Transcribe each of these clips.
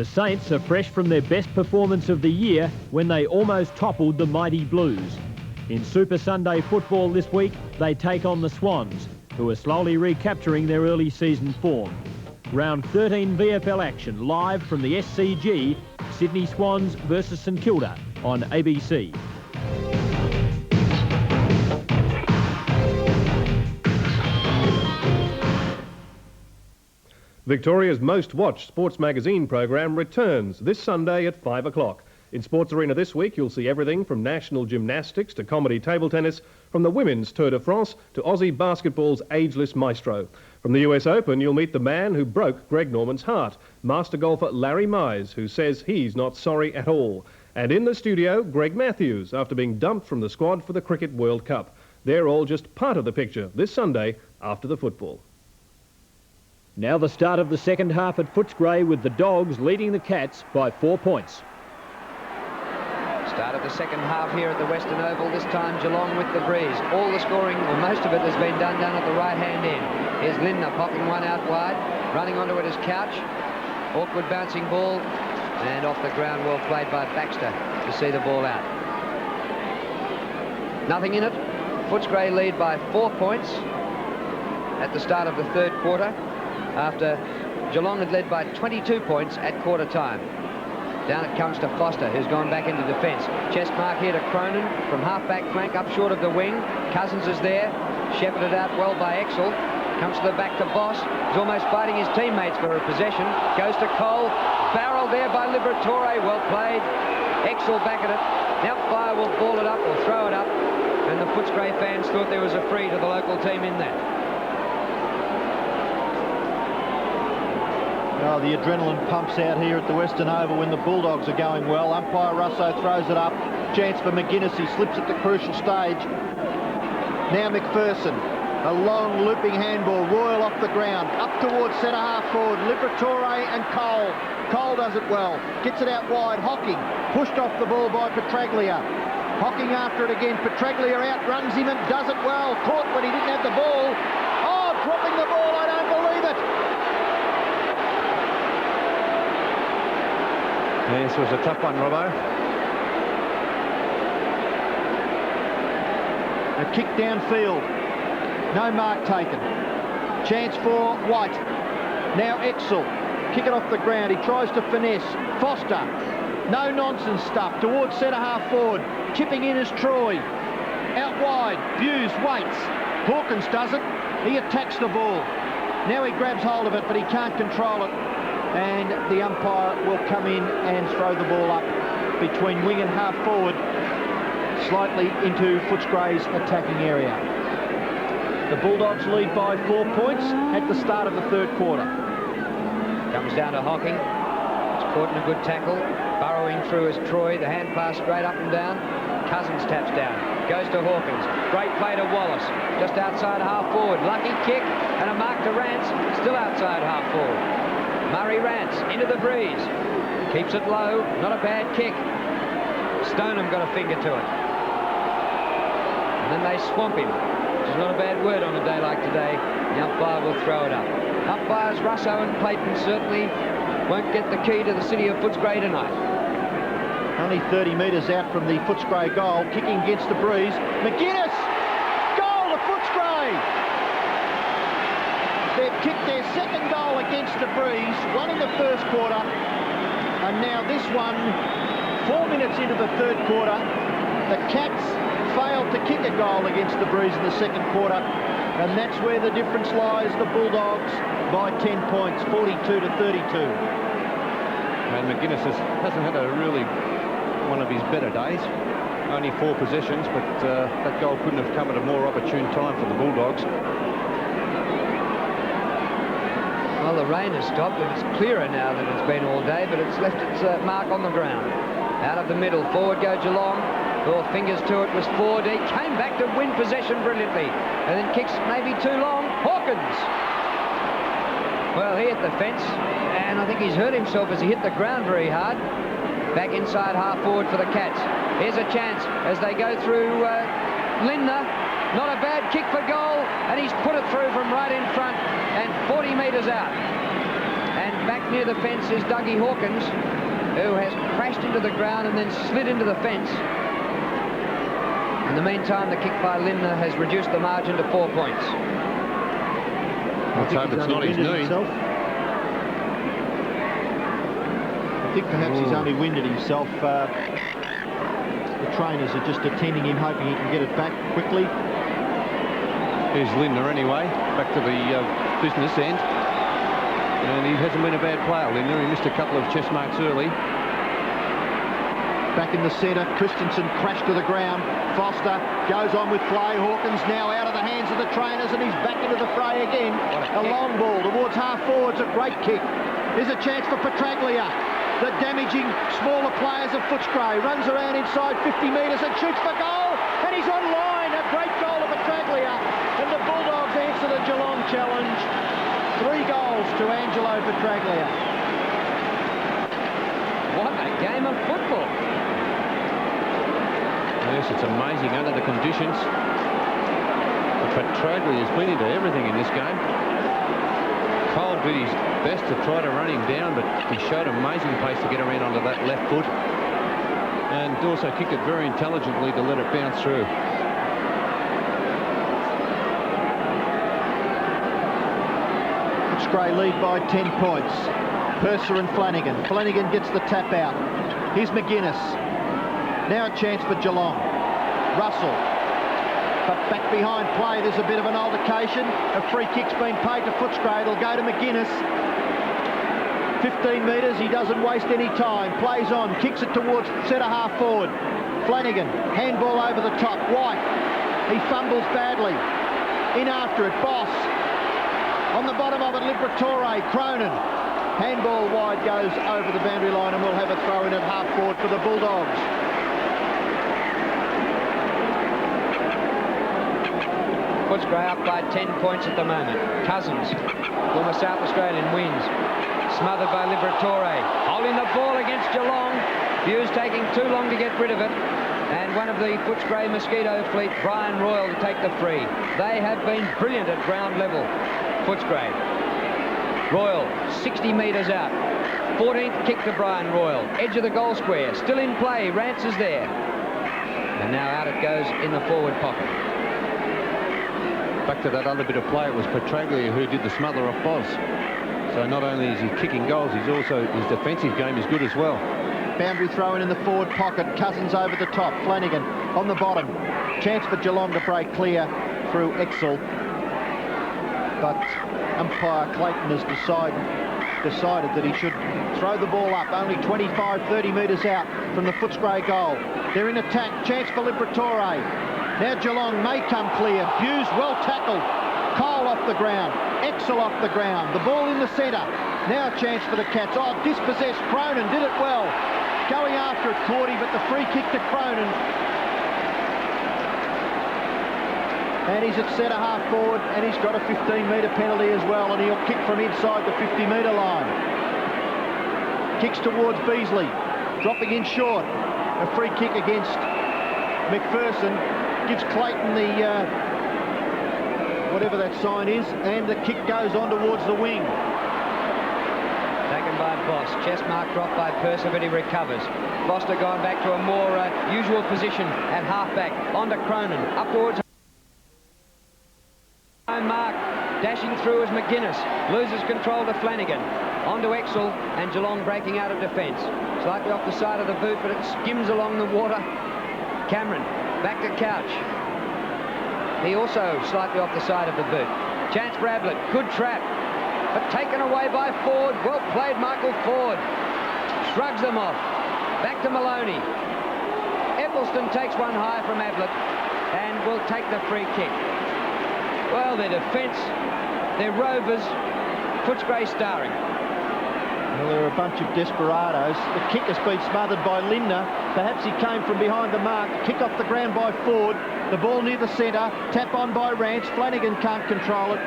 The Saints are fresh from their best performance of the year when they almost toppled the mighty Blues. In Super Sunday football this week, they take on the Swans, who are slowly recapturing their early season form. Round 13 VFL action live from the SCG, Sydney Swans versus St Kilda on ABC. Victoria's most watched sports magazine program returns this Sunday at 5 o'clock. In Sports Arena this week, you'll see everything from national gymnastics to comedy table tennis, from the women's Tour de France to Aussie basketball's ageless maestro. From the US Open, you'll meet the man who broke Greg Norman's heart, master golfer Larry Mize, who says he's not sorry at all. And in the studio, Greg Matthews, after being dumped from the squad for the Cricket World Cup. They're all just part of the picture this Sunday after the football. Now the start of the second half at Footscray with the Dogs leading the Cats by 4 points. Start of the second half here at the Western Oval, this time Geelong with the breeze. All the scoring, or most of it, has been done down at the right-hand end. Here's Lindner popping one out wide, running onto it is Couch. Awkward bouncing ball, and off the ground, well played by Baxter to see the ball out. Nothing in it. Footscray lead by 4 points at the start of the third quarter, after Geelong had led by 22 points at quarter time. Down it comes to Foster, who's gone back into defence. Chest mark here to Cronin from half-back flank up short of the wing. Cousins is there, shepherded out well by Exel. Comes to the back to Boss. He's almost fighting his teammates for a possession. Goes to Cole, barreled there by Liberatore, well played. Exel back at it. Now Fire will ball it up or throw it up, and the Footscray fans thought there was a free to the local team in that. Oh, the adrenaline pumps out here at the Western Oval when the Bulldogs are going well. Umpire Russo throws it up. Chance for McGuinness. He slips at the crucial stage. Now McPherson. A long looping handball. Royal off the ground. Up towards centre half forward. Liberatore and Cole. Cole does it well. Gets it out wide. Hocking. Pushed off the ball by Petraglia. Hocking after it again. Petraglia outruns him and does it well. Caught when he didn't have the ball. Oh, dropping the ball. I don't believe it. This was a tough one, Robbo. A kick downfield. No mark taken. Chance for White. Now Exel. Kick it off the ground. He tries to finesse. Foster. No nonsense stuff. Towards centre half forward. Chipping in is Troy. Out wide. Buse waits. Hawkins does it. He attacks the ball. Now he grabs hold of it, but he can't control it. And the umpire will come in and throw the ball up between wing and half forward, slightly into Footscray's attacking area. The Bulldogs lead by 4 points at the start of the third quarter. Comes down to Hocking. It's caught in a good tackle. Burrowing through is Troy. The hand pass straight up and down. Cousins taps down. Goes to Hawkins. Great play to Wallace. Just outside half forward. Lucky kick and a mark to Rance. Still outside half forward. Murray Rance into the breeze. Keeps it low. Not a bad kick. Stoneham got a finger to it. And then they swamp him, which is not a bad word on a day like today. The umpire will throw it up. Umpires Russo and Payton certainly won't get the key to the city of Footscray tonight. Only 30 metres out from the Footscray goal. Kicking against the breeze. McGuinness! Goal to Footscray! They've kicked their second goal against the breeze, one in the first quarter, and now this one, 4 minutes into the third quarter. The Cats failed to kick a goal against the breeze in the second quarter, and that's where the difference lies. The Bulldogs by 10 points, 42 to 32. And McGuinness hasn't had a really one of his better days. Only 4 possessions, but that goal couldn't have come at a more opportune time for the Bulldogs. Well, the rain has stopped and it's clearer now than it's been all day, but it's left its mark on the ground. Out of the middle, forward go Geelong. All fingers to it was Ford. He came back to win possession brilliantly, and then kicks maybe too long. Hawkins! Well, he hit the fence, and I think he's hurt himself as he hit the ground very hard. Back inside half forward for the Cats. Here's a chance as they go through Lindner. Not a bad kick for goal, and he's put it through from right in front and 40 metres out. And Back near the fence is Dougie Hawkins, who has crashed into the ground and then slid into the fence. In the meantime, the kick by Lindner has reduced the margin to 4 points. Let's hope it's not his knee. I think perhaps he's only winded himself. The trainers are just attending him, hoping he can get it back quickly. Here's Lindner anyway, back to the business end. And he hasn't been a bad player, Lindner. He missed a couple of chest marks early. Back in the centre, Christensen crashed to the ground. Foster goes on with play. Hawkins now out of the hands of the trainers, and he's back into the fray again. A long ball towards half forwards, a great kick. Here's a chance for Petraglia. The damaging smaller players of Footscray. Runs around inside 50 metres and shoots for goal, and he's online. A great goal of Petraglia, and the Bulldogs answer the Geelong challenge. 3 goals to Angelo Petraglia. What a game of football. Yes, it's amazing under the conditions. Petraglia has been into everything in this game. Cole did his best to try to run him down, but he showed amazing pace to get around onto that left foot, and also kicked it very intelligently to let it bounce through. Footscray lead by 10 points. Purser and Flanagan. Flanagan gets the tap out. Here's McGuinness. Now a chance for Geelong. Russell. But back behind play, there's a bit of an altercation. A free kick's been paid to Footscray. It'll go to McGuinness. 15 metres, he doesn't waste any time. Plays on, kicks it towards centre half forward. Flanagan, handball over the top. White, he fumbles badly. In after it, Boss. On the bottom of it, Liberatore, Cronin. Handball wide goes over the boundary line, and we'll have a throw in at half forward for the Bulldogs. Footscray up by 10 points at the moment. Cousins, former South Australian, wins. Smothered by Liberatore. Holding the ball against Geelong. Hughes taking too long to get rid of it. And one of the Footscray Mosquito fleet, Brian Royal, to take the free. They have been brilliant at ground level. Footscray. Royal, 60 metres out. 14th kick to Brian Royal. Edge of the goal square. Still in play. Rance is there. And now out it goes in the forward pocket. Back to that other bit of play, it was Petraglia who did the smother off Boz. So not only is he kicking goals, he's also, his defensive game is good as well. Boundary throw in the forward pocket. Cousins over the top. Flanagan on the bottom. Chance for Geelong to break clear through Exel. But umpire Clayton has decided that he should throw the ball up. Only 25, 30 metres out from the Footscray goal. They're in attack. Chance for Liberatore. Now Geelong may come clear. Hughes well tackled. Cole off the ground. Exel off the ground. The ball in the centre. Now a chance for the Cats. Oh, dispossessed. Cronin did it well. Going after it, Cordy, but the free kick to Cronin. And he's at centre half forward, and he's got a 15-metre penalty as well, and he'll kick from inside the 50-metre line. Kicks towards Beasley. Dropping in short. A free kick against McPherson. Gives Clayton the whatever that sign is, and the kick goes on towards the wing. Taken by Boss. Chest mark dropped by Purser, but he recovers. Foster gone back to a more usual position at half-back. On to Cronin. Upwards. Mark. Dashing through is McGuinness. Loses control to Flanagan. On to Exel, and Geelong breaking out of defence. Slightly off the side of the boot, but it skims along the water. Cameron. Back to Couch. He also slightly off the side of the boot. Chance for Ablett. Good trap. But taken away by Ford. Well played, Michael Ford. Shrugs them off. Back to Maloney. Eccleston takes one high from Ablett and will take the free kick. Well, their defence, their Rovers, Footscray starring. Well, there are a bunch of desperados. The kick has been smothered by Lindner. Perhaps he came from behind the mark. Kick off the ground by Ford. The ball near the centre. Tap on by Rance. Flanagan can't control it.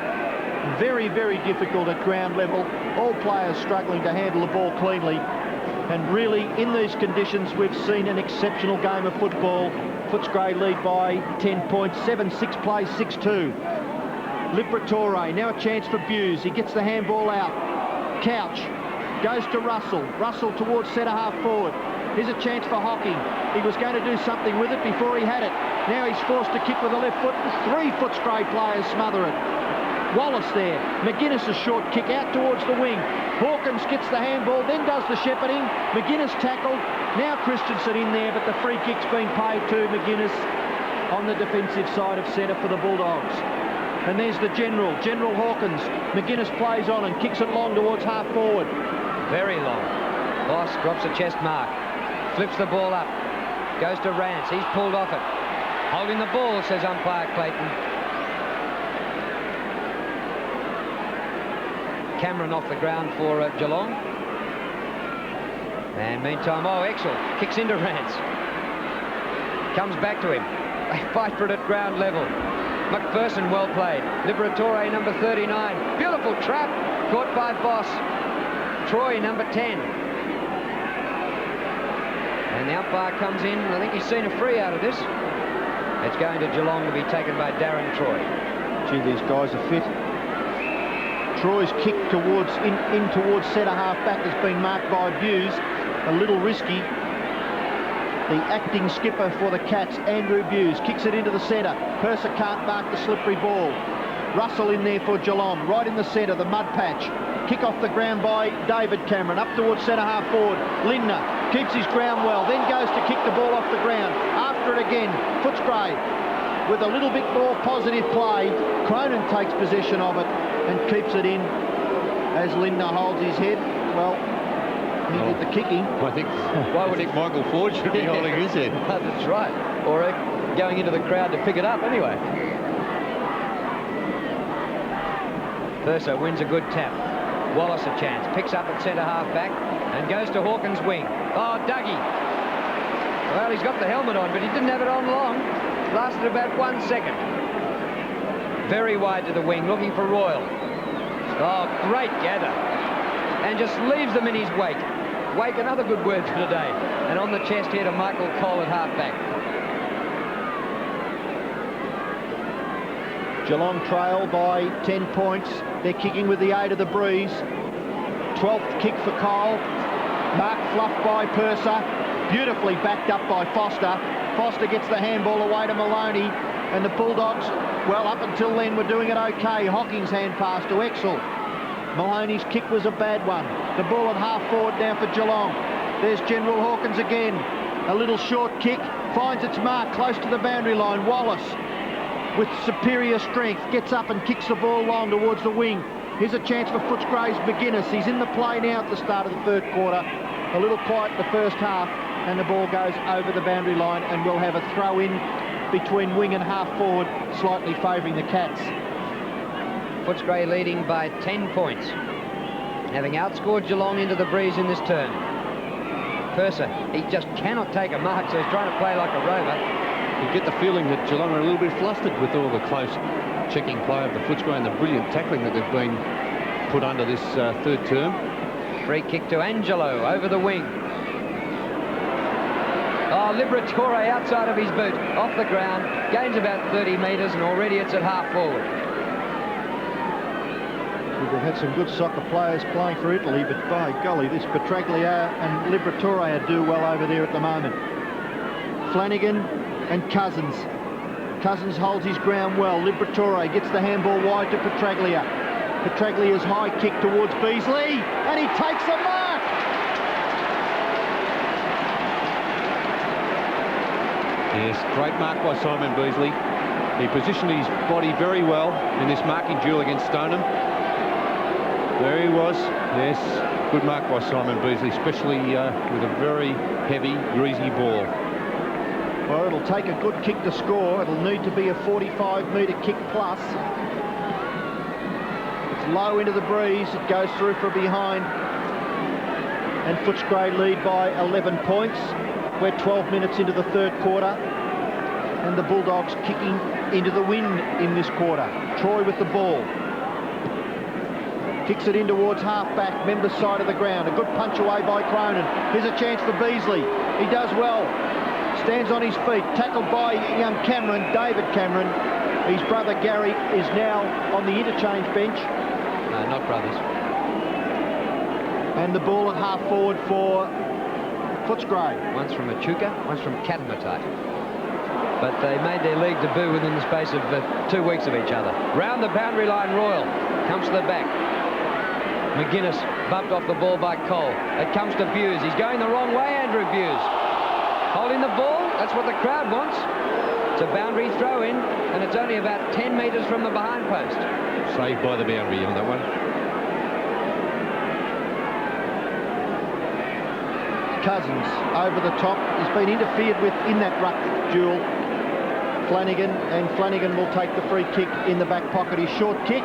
Very, very difficult at ground level. All players struggling to handle the ball cleanly. And really, in these conditions, we've seen an exceptional game of football. Footscray lead by 10 points. 7-6 plays, 6-2. Liberatore, now a chance for Buse. He gets the handball out. Couch Goes to Russell. Russell towards centre half forward. Here's a chance for Hocking. He was going to do something with it before he had it. Now he's forced to kick with the left foot. 3 Footscray players smother it. Wallace there. McGuinness a short kick out towards the wing. Hawkins gets the handball, then does the shepherding. McGuinness tackled. Now Christensen in there, but the free kick's been paid to McGuinness on the defensive side of centre for the Bulldogs. And there's the General Hawkins. McGuinness plays on and kicks it long towards half forward. Very long. Boss drops a chest mark. Flips the ball up. Goes to Rance. He's pulled off it. Holding the ball, says umpire Clayton. Cameron off the ground for Geelong. And meantime, Exel kicks into Rance. Comes back to him. They fight for it at ground level. McPherson, well played. Liberatore, number 39. Beautiful trap. Caught by Boss. Troy, number 10. And the umpire comes in. I think he's seen a free out of this. It's going to Geelong to be taken by Darren Troy. Gee, these guys are fit. Troy's kick towards in towards centre half back has been marked by Buse. A little risky. The acting skipper for the Cats, Andrew Buse, kicks it into the centre. Purser can't mark the slippery ball. Russell in there for Geelong, right in the centre, the mud patch. Kick off the ground by David Cameron, up towards centre half forward. Lindner keeps his ground well, then goes to kick the ball off the ground. After it again, Footscray with a little bit more positive play. Cronin takes possession of it and keeps it in as Lindner holds his head. Well, he did the kicking. I think Michael Ford should be holding his head. That's right. Or going into the crowd to pick it up anyway. Purser wins a good tap. Wallace a chance. Picks up at centre half back and goes to Hawkins' wing. Oh, Dougie. Well, he's got the helmet on, but he didn't have it on long. Lasted about 1 second. Very wide to the wing, looking for Royal. Oh, great gather. And just leaves them in his wake. Wake, another good word for today. And on the chest here to Michael Cole at half-back. Geelong trail by 10 points. They're kicking with the aid of the breeze. 12th kick for Cole. Mark fluffed by Purser. Beautifully backed up by Foster. Foster gets the handball away to Maloney. And the Bulldogs, well, up until then, were doing it okay. Hocking's hand pass to Exel. Maloney's kick was a bad one. The ball at half forward now for Geelong. There's General Hawkins again. A little short kick. Finds its mark close to the boundary line. Wallace, with superior strength, gets up and kicks the ball long towards the wing. Here's a chance for Footscray's McGuinness. He's in the play now at the start of the third quarter. A little quiet in the first half, and the ball goes over the boundary line, and we'll have a throw in between wing and half forward, slightly favouring the Cats. Footscray leading by 10 points, having outscored Geelong into the breeze in this turn. Purser, he just cannot take a mark, so he's trying to play like a rover. You get the feeling that Geelong are a little bit flustered with all the close checking play of the Footscray and the brilliant tackling that they've been put under this third term. Free kick to Angelo over the wing. Oh, Liberatore outside of his boot, off the ground, gains about 30 metres, and already it's at half forward. We've had some good soccer players playing for Italy, but by golly, this Petraglia and Liberatore do well over there at the moment. Flanagan and Cousins. Cousins holds his ground well. Liberatore gets the handball wide to Petraglia. Petraglia's high kick towards Beasley, and he takes the mark. Yes, great mark by Simon Beasley. He positioned his body very well in this marking duel against Stoneham. There he was. Yes, good mark by Simon Beasley, especially with a very heavy, greasy ball. Well, it'll take a good kick to score. It'll need to be a 45-metre kick plus. It's low into the breeze. It goes through from behind. And Footscray lead by 11 points. We're 12 minutes into the third quarter. And the Bulldogs kicking into the wind in this quarter. Troy with the ball. Kicks it in towards half-back, Members' side of the ground. A good punch away by Cronin. Here's a chance for Beasley. He does well. Stands on his feet. Tackled by young Cameron, David Cameron. His brother Gary is now on the interchange bench. No, not brothers. And the ball at half forward for Footscray. One's from Echuca, one's from Katamatai. But they made their league debut within the space of 2 weeks of each other. Round the boundary line, Royal comes to the back. McGuinness bumped off the ball by Cole. It comes to Buse. He's going the wrong way, Andrew Buse. Holding the ball, that's what the crowd wants. It's a boundary throw in, and it's only about 10 metres from the behind post. Saved by the boundary on that one. Cousins over the top. He's been interfered with in that ruck duel. Flanagan, and Flanagan will take the free kick in the back pocket. His short kick.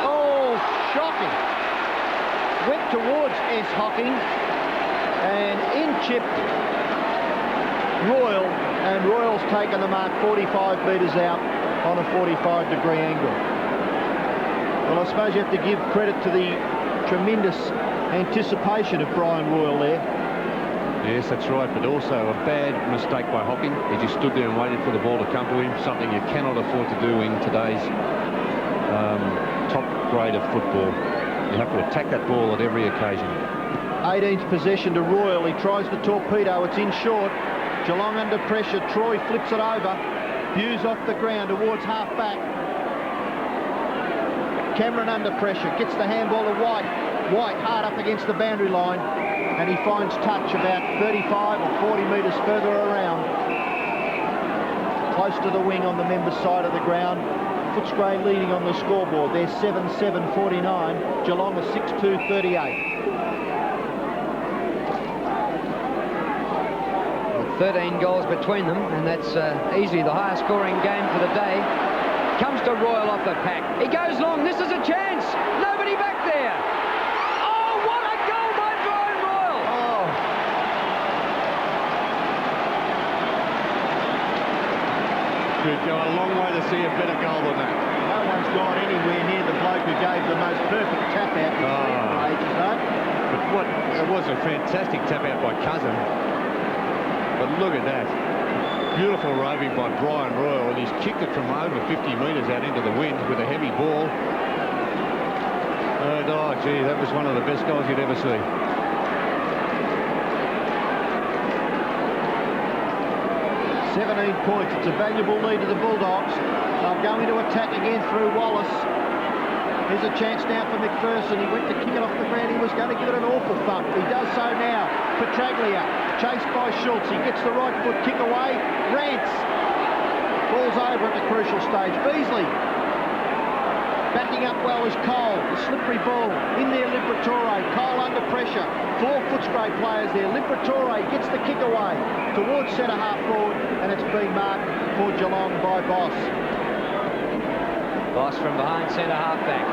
Oh, shocking. Went towards S. Hocking and in-chipped Royal, and Royal's taken the mark 45 metres out on a 45-degree angle. Well, I suppose you have to give credit to the tremendous anticipation of Brian Royal there. Yes, that's right, but also a bad mistake by Hocking. He just stood there and waited for the ball to come to him, something you cannot afford to do in today's top grade of football. You have to attack that ball at every occasion. 18th possession to Royal. He tries the torpedo. It's in short. Geelong under pressure. Troy flips it over. Buse off the ground towards half back. Cameron under pressure. Gets the handball to White. White hard up against the boundary line. And he finds touch about 35 or 40 metres further around. Close to the wing on the members' side of the ground. Footscray leading on the scoreboard. They're 7-7-49. Geelong are 6-2-38. 13 goals between them, and that's easily the highest scoring game for the day. Comes to Royal off the pack. He goes long. This is a chance. Nobody back there. Oh, what a goal by Brian Royal. Oh. Could go a long way to see a better goal than that. No one's gone anywhere near the bloke who gave the most perfect tap out in ages, though. But what, it was a fantastic tap out by Cousin. But look at that. Beautiful roving by Brian Royal, and he's kicked it from over 50 metres out into the wind with a heavy ball. And, oh, gee, that was one of the best goals you'd ever see. 17 points. It's a valuable lead to the Bulldogs. They'll go into attack again through Wallace. Here's a chance now for McPherson. He went to kick it off the ground. He was going to give it an awful thump. He does so now. Petraglia, chased by Schultz. He gets the right foot kick away. Rance falls over at the crucial stage. Beasley backing up well as Cole. The slippery ball in there. Liberatore. Cole under pressure. 4 Footscray players there. Liberatore gets the kick away towards centre half forward, and it's been marked for Geelong by Boss. Boss from behind centre half back.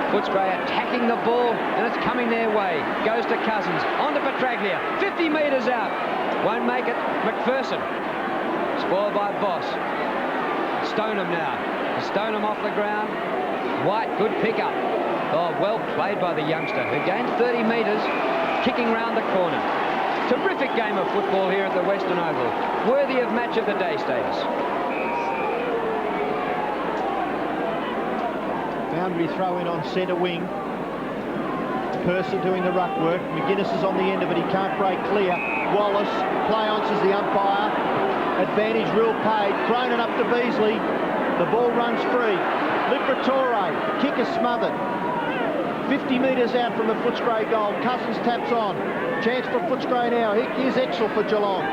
Footscray attacking the ball, and it's coming their way. Goes to Cousins, on to Petraglia, 50 metres out. Won't make it. McPherson, spoiled by Boss. Stoneham now. Stoneham off the ground. White, good pick-up. Oh, well played by the youngster, who gained 30 metres, kicking round the corner. Terrific game of football here at the Western Oval. Worthy of match of the day status. Boundary throw in on centre wing. Person doing the ruck work. McGuinness is on the end of it. He can't break clear. Wallace, play-ons as the umpire. Advantage rule paid. Thrown it up to Beasley. The ball runs free. Liberatore, kick is smothered. 50 metres out from the Footscray goal. Cousins taps on. Chance for Footscray now. Here's Exel for Geelong.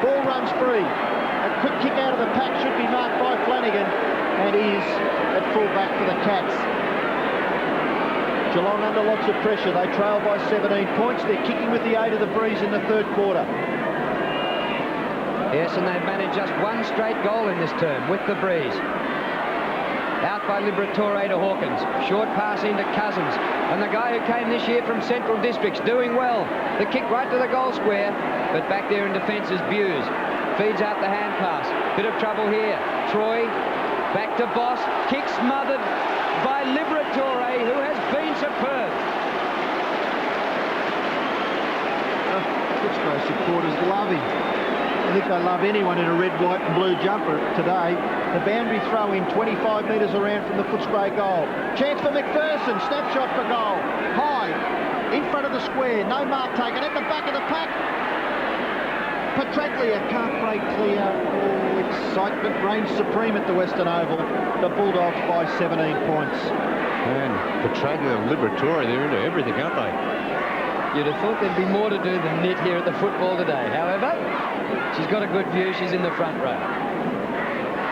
Ball runs free. A quick kick out of the pack should be marked by Flanagan. And he is at full back for the Cats. Geelong under lots of pressure. They trail by 17 points. They're kicking with the aid of the breeze in the third quarter. Yes, and they've managed just one straight goal in this term with the breeze. Out by Liberatore to Hawkins. Short pass into Cousins. And the guy who came this year from Central Districts doing well. The kick right to the goal square. But back there in defence is Buse. Feeds out the hand pass. Bit of trouble here. Troy back to Boss. Kick smothered by Liberatore, who has been superb. Footscray supporters love him. I think they love anyone in a red, white and blue jumper today. The boundary throw in 25 metres around from the Footscray goal. Chance for McPherson. Snapshot for goal. High. in front of the square. No mark taken at the back of the pack. Petraglia can't break clear. Oh, excitement reigns supreme at the Western Oval. The Bulldogs by 17 points. And Petraglia and Liberatore, they're into everything, aren't they? You'd have thought there'd be more to do than knit here at the football today. However, she's got a good view. She's in the front row.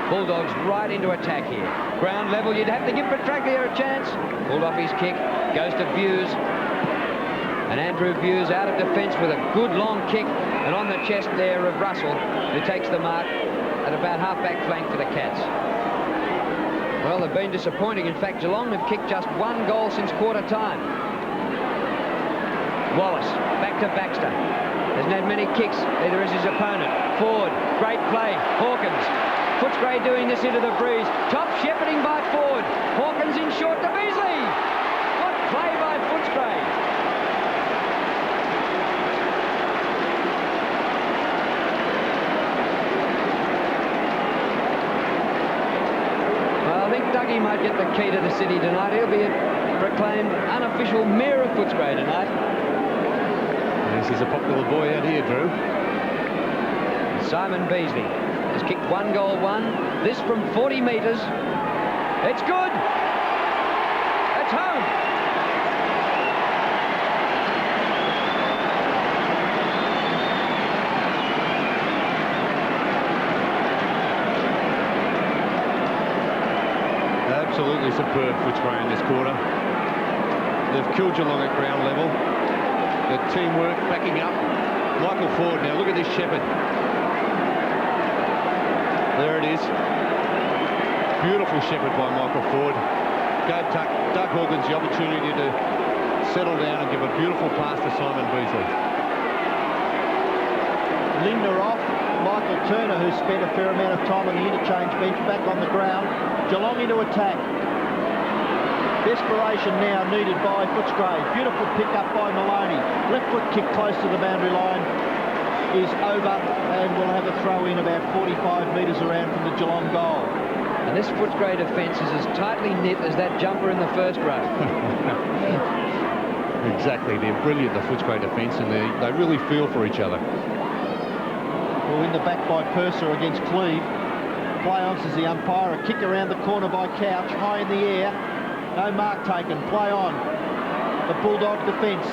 Bulldogs right into attack here. Ground level, you'd have to give Petraglia a chance. Pulled off his kick, goes to Views. And Andrew Views out of defence with a good long kick. And on the chest there of Russell, who takes the mark at about half-back flank for the Cats. Well, they've been disappointing. In fact, Geelong have kicked just 1 goal since quarter time. Wallace, back to Baxter. Hasn't had many kicks, either as his opponent. Ford, great play. Hawkins. Footscray doing this into the breeze. Top shepherding by Ford. Hawkins in short to Beasley. What play by Footscray. Well, I think Dougie might get the key to the city tonight. He'll be proclaimed unofficial mayor of Footscray tonight. Yes, he's a popular boy out here, Drew. Simon Beasley has kicked 1 goal, 1. This from 40 metres. It's good. It's home. Absolutely superb Footscray in this quarter. They've killed Geelong at ground level. The teamwork backing up. Michael Ford now, look at this shepherd. There it is. Beautiful shepherd by Michael Ford. Gave Doug Hawkins the opportunity to settle down and give a beautiful pass to Simon Beasley. Linda off. Michael Turner, who spent a fair amount of time on the interchange bench, back on the ground. Geelong into attack. Desperation now needed by Footscray. Beautiful pick up by Maloney. Left foot kick close to the boundary line is over, and we'll have a throw in about 45 metres around from the Geelong goal. And this Footscray defence is as tightly knit as that jumper in the first row. Exactly, they're brilliant, the Footscray defence, and they really feel for each other. Well, in the back by Purser against Cleve. Play-on, says the umpire. A kick around the corner by Couch, high in the air. No mark taken. Play on. The Bulldog defence.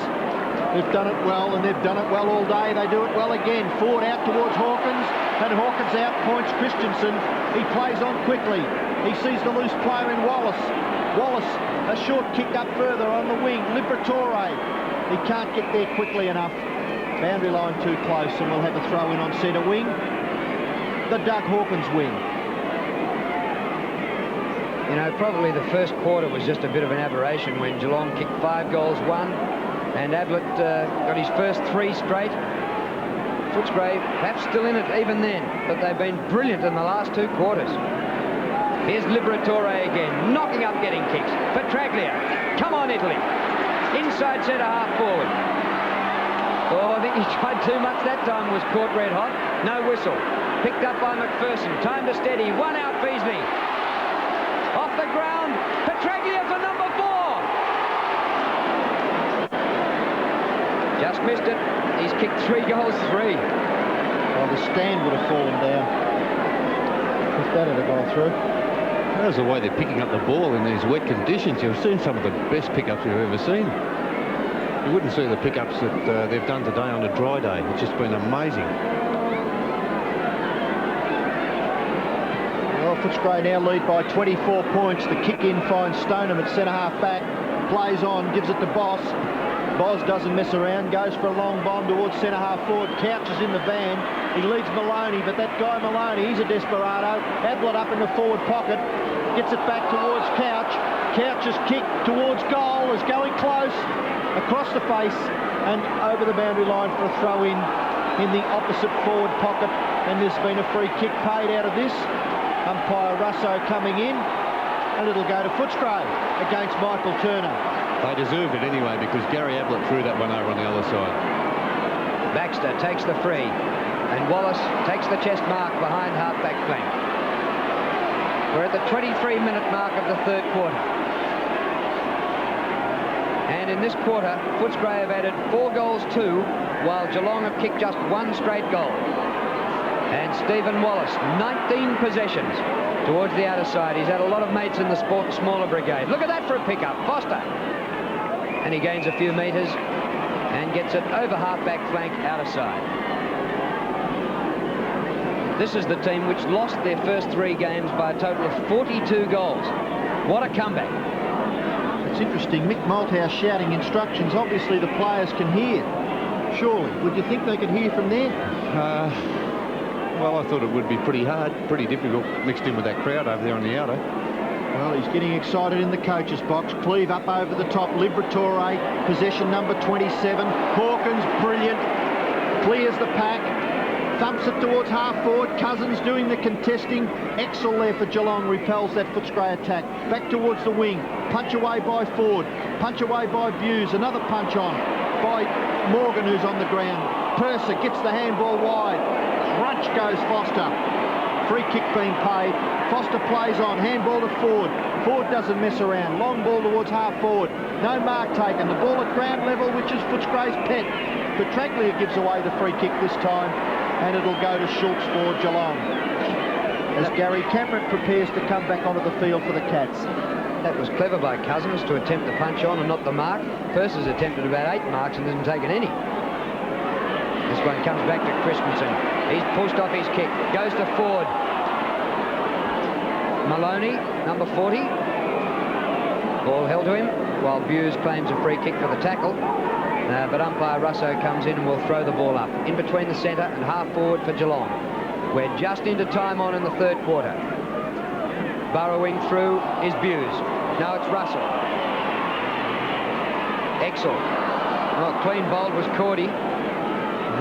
They've done it well, and they've done it well all day. They do it well again. Ford out towards Hawkins, and Hawkins out points Christensen. He plays on quickly. He sees the loose player in Wallace. Wallace, a short kick up further on the wing. Liberatore. He can't get there quickly enough. Boundary line too close, and we'll have a throw in on centre wing. The Doug Hawkins wing. You know, probably the first quarter was just a bit of an aberration when Geelong kicked 5 goals, 1, and Ablett got his first 3 straight. Footscray perhaps still in it even then, but they've been brilliant in the last 2 quarters. Here's Liberatore again, knocking up, getting kicks. Petraglia, come on Italy. Inside centre half forward. Oh, I think he tried too much that time, was caught red hot. No whistle. Picked up by McPherson, time to steady, 1 out Beasley. Off the ground, Petraglia for number 4. Just missed it. He's kicked 3 goals, 3. Well, the stand would have fallen down if that had gone through. That's the way they're picking up the ball in these wet conditions. You've seen some of the best pickups you've ever seen. You wouldn't see the pickups that they've done today on a dry day. It's just been amazing. Well, Footscray now lead by 24 points. The kick in finds Stoneham at centre half back. Plays on, gives it to Boss. Boss doesn't mess around, goes for a long bomb towards centre half forward. Couch is in the van. He leads Maloney, but that guy Maloney, he's a desperado. Ablett up in the forward pocket. Gets it back towards Couch. Couch's kick towards goal is going close. Across the face and over the boundary line for a throw in the opposite forward pocket. And there's been a free kick paid out of this. Umpire Russo coming in, and it'll go to Footscray against Michael Turner. They deserved it anyway because Gary Ablett threw that one over on the other side. Baxter takes the free, and Wallace takes the chest mark behind half-back flank. We're at the 23-minute mark of the 3rd quarter. And in this quarter, Footscray have added 4 goals too, while Geelong have kicked just 1 straight goal. And Stephen Wallace, 19 possessions towards the outer side. He's had a lot of mates in the smaller brigade. Look at that for a pickup, Foster. And he gains a few metres and gets it over half-back flank outer side. This is the team which lost their first 3 games by a total of 42 goals. What a comeback. It's interesting, Mick Malthouse shouting instructions. Obviously the players can hear. Surely, would you think they could hear from there? Well, I thought it would be pretty hard, pretty difficult, mixed in with that crowd over there on the outer. Well, he's getting excited in the coach's box. Cleve up over the top. Liberatore, possession number 27. Hawkins, brilliant. Clears the pack. Thumps it towards half forward. Cousins doing the contesting. Exel there for Geelong repels that Footscray attack. Back towards the wing. Punch away by Ford. Punch away by Buse. Another punch on by Morgan, who's on the ground. Purser gets the handball wide. Crunch goes Foster. Free kick being paid. Foster plays on. Handball to Ford. Ford doesn't mess around. Long ball towards half forward. No mark taken. The ball at ground level, which is Footscray's pet. Petraglia gives away the free kick this time, and it'll go to Schultz for Geelong, as Gary Cameron prepares to come back onto the field for the Cats. That was clever by Cousins to attempt the punch on and not the mark. Purser's attempted about 8 marks and hasn't taken any. This one comes back to Christensen. He's pushed off his kick. Goes to Ford. Maloney, number 40. Ball held to him while Buse claims a free kick for the tackle. But umpire Russo comes in and will throw the ball up. In between the centre and half forward for Geelong. We're just into time on in the 3rd quarter. Burrowing through is Buse. Now it's Russell. Exel. Oh, clean bowled was Cordy.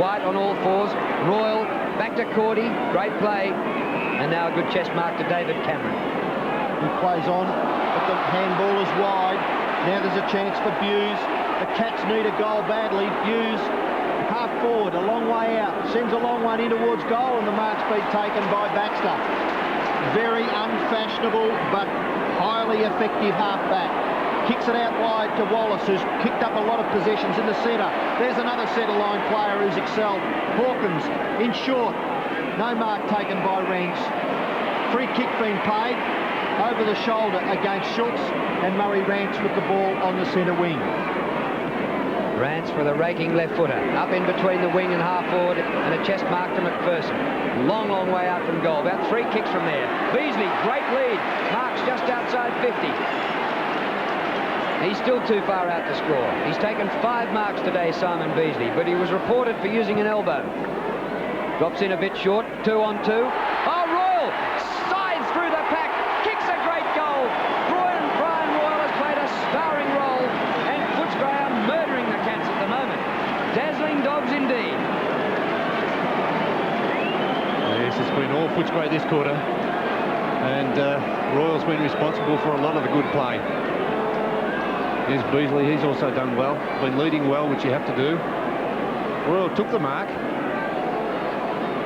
White on all fours. Royal back to Cordy. Great play. And now a good chest mark to David Cameron. He plays on, but the handball is wide. Now there's a chance for Buse. The Cats need a goal badly. Buse, half forward, a long way out. Sends a long one in towards goal, and the mark's been taken by Baxter. Very unfashionable, but highly effective half-back. Kicks it out wide to Wallace, who's kicked up a lot of possessions in the centre. There's another centre-line player who's excelled. Hawkins in short. No mark taken by Rance. Free kick being paid over the shoulder against Schultz, and Murray Rance with the ball on the centre wing. Rance for the raking left footer. Up in between the wing and half forward, and a chest mark to McPherson. Long, long way out from goal. About 3 kicks from there. Beasley, great lead. Marks just outside 50. He's still too far out to score. He's taken 5 marks today, Simon Beasley, but he was reported for using an elbow. Drops in a bit short. 2 on 2. Oh, Royal sides through the pack. Kicks a great goal. Brian Royal has played a starring role, and Footscray are murdering the Cats at the moment. Dazzling dogs indeed. Yes, it's been all Footscray this quarter, and Royal's been responsible for a lot of the good play. Here's Beasley. He's also done well. Been leading well, which you have to do. Royal took the mark.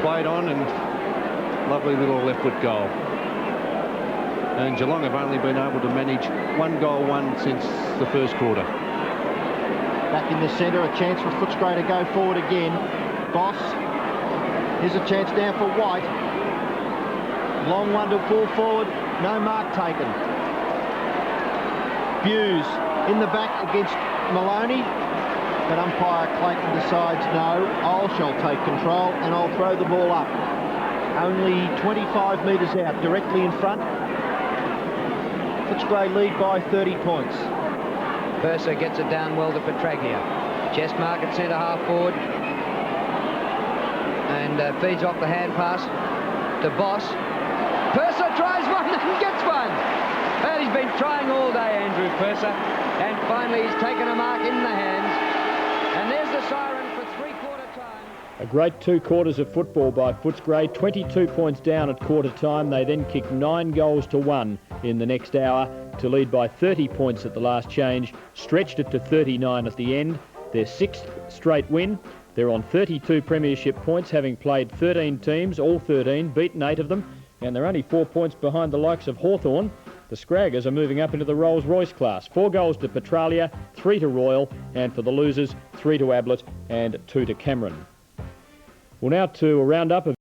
Played on, and lovely little left foot goal. And Geelong have only been able to manage 1 goal since the 1st quarter. Back in the centre, a chance for Footscray to go forward again. Boss. Here's a chance now for White. Long one to pull forward. No mark taken. Buse in the back against Maloney. But umpire Clayton decides no, I shall take control and I'll throw the ball up. Only 25 metres out, directly in front. Footscray lead by 30 points. Purser gets it down well to Petraglia. Chest mark at centre half forward. And feeds off the hand pass to Boss. Purser tries one and gets one. Well, he's been trying all day, Andrew Purser. And finally he's taken a mark in the hands. And there's the siren for 3/4 time. A great 2 quarters of football by Footscray. 22 points down at quarter time. They then kicked 9 goals to 1 in the next hour to lead by 30 points at the last change. Stretched it to 39 at the end. Their 6th straight win. They're on 32 premiership points, having played 13 teams, all 13, beaten 8 of them. And they're only 4 points behind the likes of Hawthorn. The Scraggers are moving up into the Rolls-Royce class. 4 goals to Petralia, 3 3 to Royal, and for the losers, 3 to Ablett and 2 to Cameron. Well, now to a roundup of